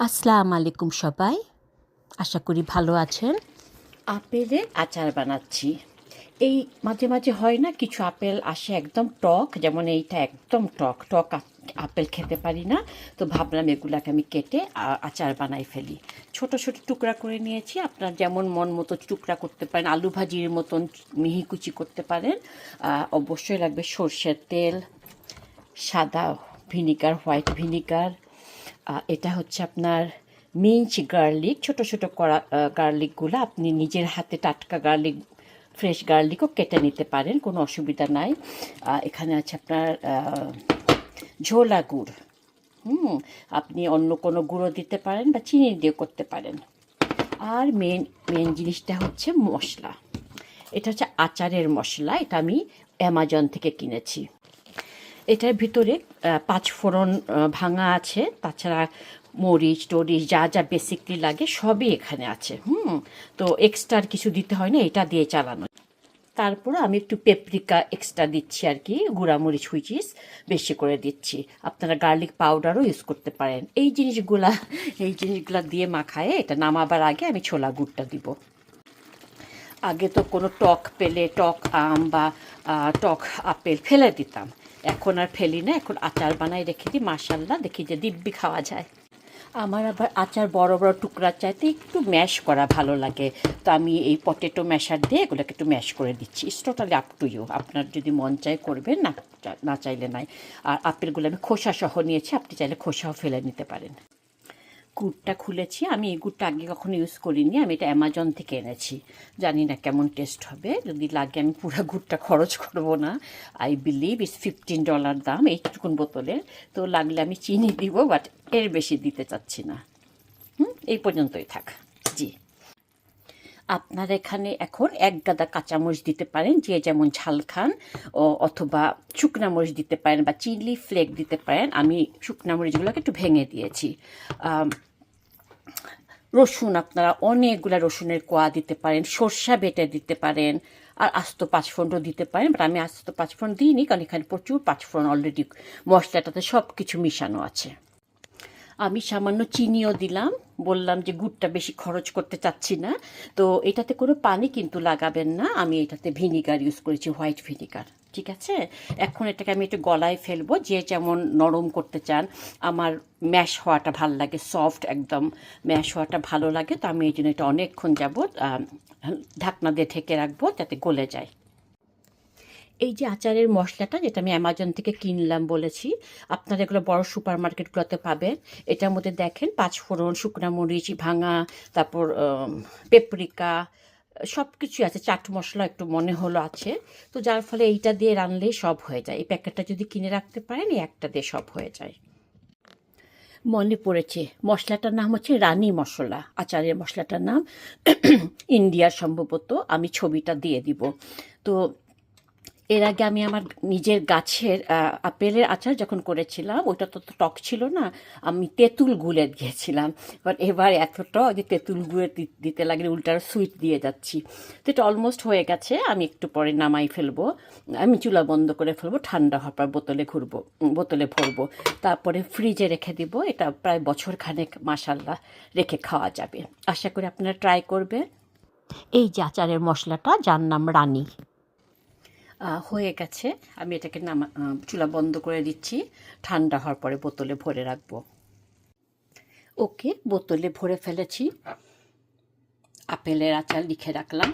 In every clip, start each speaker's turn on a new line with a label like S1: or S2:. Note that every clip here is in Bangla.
S1: আসসালামু আলাইকুম সবাই, আশা করি ভালো আছেন।
S2: আপেলের আচার বানাচ্ছি। এই মাঝে মাঝে হয় না, কিছু আপেল আসে একদম টক, যেমন এইটা একদম টক টক আপেল খেতে পারি না। তো ভাবলাম এগুলাকে আমি কেটে আচার বানাই ফেলি। ছোট ছোট টুকরা করে নিয়েছি, আপনার যেমন মন মতো টুকরা করতে পারেন, আলু ভাজির মতন মিহি কুচি করতে পারেন। অবশ্যই লাগবে সর্ষের তেল, সাদা ভিনিগার, হোয়াইট ভিনিগার। এটা হচ্ছে আপনার মিঞ্চ গার্লিক, ছোট ছোট করা গার্লিকগুলো আপনি নিজের হাতে টাটকা গার্লিক, ফ্রেশ গার্লিকও কেটে নিতে পারেন, কোনো অসুবিধা নাই। এখানে আছে আপনার ঝোলা গুড়। আপনি অন্য কোনো গুঁড়ো দিতে পারেন বা চিনি দিয়ে করতে পারেন। আর মেন মেন জিনিসটা হচ্ছে মশলা। এটা হচ্ছে আচারের মশলা, এটা আমি অ্যামাজন থেকে কিনেছি। এটার ভিতরে পাঁচফোড়ন ভাঙা আছে, তাছাড়া মরিচ টরিচ যা যা বেসিকলি লাগে সবই এখানে আছে। তো এক্সট্রা আর কিছু দিতে হয় না, এটা দিয়ে চালানো। তারপরে আমি একটু পেপরিকা এক্সট্রা দিচ্ছি আর কি, গুঁড়ামরিচ হুইচিস বেশি করে দিচ্ছি। আপনারা গার্লিক পাউডারও ইউজ করতে পারেন। এই জিনিসগুলা দিয়ে মাখায় এটা নামাবার আগে আমি ছোলা গুড়টা দিব। আগে তো কোনো টক পেলে টক আম বা টক আপেল ফেলে দিতাম, এখন আর ফেলি না, এখন আচার বানাই রেখে দিই। মাশাল্লাহ, দেখি যে দিব্যি খাওয়া যায়। আমার আবার আচার বড় বড় টুকরা চাইতে একটু ম্যাশ করা ভালো লাগে, তো আমি এই পটেটো ম্যাশার দিয়ে এগুলোকে একটু ম্যাশ করে দিচ্ছি। It's totally up to you, আপনার যদি মন চায় করবেন, না না চাইলে নাই। আর আপেলগুলো আমি খোসা সহ নিয়েছি, আপনি চাইলে খোসাও ফেলে নিতে পারেন। গুড়টা খুলেছি, আমি এই গুড়টা আগে কখনো ইউজ করিনি, আমি এটা অ্যামাজন থেকে এনেছি। জানি না কেমন টেস্ট হবে, যদি লাগে আমি পুরো গুড়টা খরচ করব না। আই বিলিভ ইটস $15 দাম এইটুকুন বোতলের। তো লাগলে আমি চিনি দিব, বাট এর বেশি দিতে চাচ্ছি না। এই পর্যন্তই থাক। জি, আপনার এখানে এখন এক গাদা কাঁচামরিচ দিতে পারেন, যে যেমন ঝাল খান, অথবা শুকনা মরিচ দিতে পারেন বা চিলি ফ্লেক দিতে পারেন। আমি শুকনা মরিচগুলোকে একটু ভেঙে দিয়েছি। রসুন, আপনারা অনেকগুলো রসুনের কোয়া দিতে পারেন, সর্ষা বেটে দিতে পারেন, আর আস্ত পাঁচফোড়নও দিতে পারেন। বাট আমি আস্ত পাঁচফোড়ন দিইনি, কারণ এখানে প্রচুর পাঁচফোড়ন অলরেডি মশলাটাতে সব কিছু মিশানো আছে। আমি সামান্য চিনিও দিলাম, বললাম যে গুড়টা বেশি খরচ করতে চাচ্ছি না। তো এটাতে কোনো পানি কিন্তু লাগাবেন না, আমি এটাতে ভিনিগার ইউজ করেছি, হোয়াইট ভিনিগার। ঠিক আছে, এখন এটাকে আমি একটু গলায় ফেলবো, যে যেমন নরম করতে চান। আমার ম্যাশ হওয়াটা ভালো লাগে, সফট একদম ম্যাশ হওয়াটা ভালো লাগে, তো আমি এই জন্য এটা অনেকক্ষণ যাবত ঢাকনা দিয়ে ঢেকে রাখবো যাতে গলে যায়। এই যে আচারের মশলাটা, যেটা আমি অ্যামাজন থেকে কিনলাম বলেছি, আপনারা এগুলো বড় সুপার মার্কেটগুলোতে পাবেন। এটার মধ্যে দেখেন পাঁচফোড়ন, শুকনা মরিচ ভাঙা, তারপর পেপরিকা, সব কিছুই আছে। চাট মশলা একটু মনে হলো আছে। তো যার ফলে এইটা দিয়ে রানলেই সব হয়ে যায়। এই প্যাকেটটা যদি কিনে রাখতে পারেন, এই একটা দিয়ে সব হয়ে যায়। মনে পড়েছে, মশলাটার নাম হচ্ছে রানী মশলা, আচারের মশলাটার নাম ইন্ডিয়ার সম্ভবত, আমি ছবিটা দিয়ে দিব। তো এর আগে আমি আমার নিজের গাছের আপেলের আচার যখন করেছিলাম, ওইটা তো টক ছিল না, আমি তেঁতুল গুলে দিয়েছিলাম। বাট এবার এত টক যে তেঁতুল গুলে দিতে লাগলে উল্টার সুইট দিয়ে যাচ্ছি। তো এটা অলমোস্ট হয়ে গেছে, আমি একটু পরে নামাই ফেলবো। আমি চুলা বন্ধ করে ফেলবো, ঠান্ডা হওয়ার পর বোতলে ভরবো, তারপরে ফ্রিজে রেখে দিব। এটা প্রায় বছর খানেক মাশাল্লাহ রেখে খাওয়া যাবে। আশা করি আপনারা ট্রাই করবে।
S1: এই যে আচারের মশলাটা, যার নাম রানী।
S2: হয়ে গেছে, আমি এটাকে চুলা বন্ধ করে দিচ্ছি, ঠান্ডা হওয়ার পরে বোতলে ভরে রাখবো। ওকে, বোতলে ভরে ফেলেছি। আপেলের আচার লিখে রাখলাম,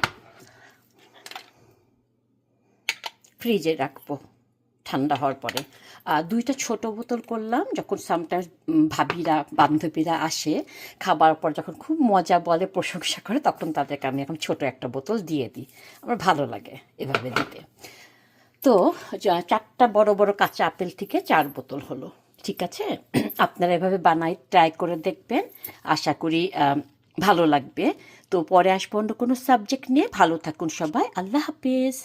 S2: ফ্রিজে রাখবো ঠান্ডা হওয়ার পরে। দুইটা ছোট বোতল করলাম, যখন সামটাইমস ভাবিরা বান্ধবীরা আসে খাবার পর, যখন খুব মজা বলে, প্রশংসা করে, তখন তাদেরকে আমি এখন ছোট একটা বোতল দিয়ে দিই। আমার ভালো লাগে এভাবে দিতে। তো চারটা বড় বড় কাঁচা আপেল থেকে 4 বোতল হলো। ঠিক আছে, আপনারা এভাবে বানাই ট্রাই করে দেখবেন, আশা করি ভালো লাগবে। তো পরে আসবো অন্য কোনো সাবজেক্ট নিয়ে। ভালো থাকুন সবাই, আল্লাহ হাফিজ।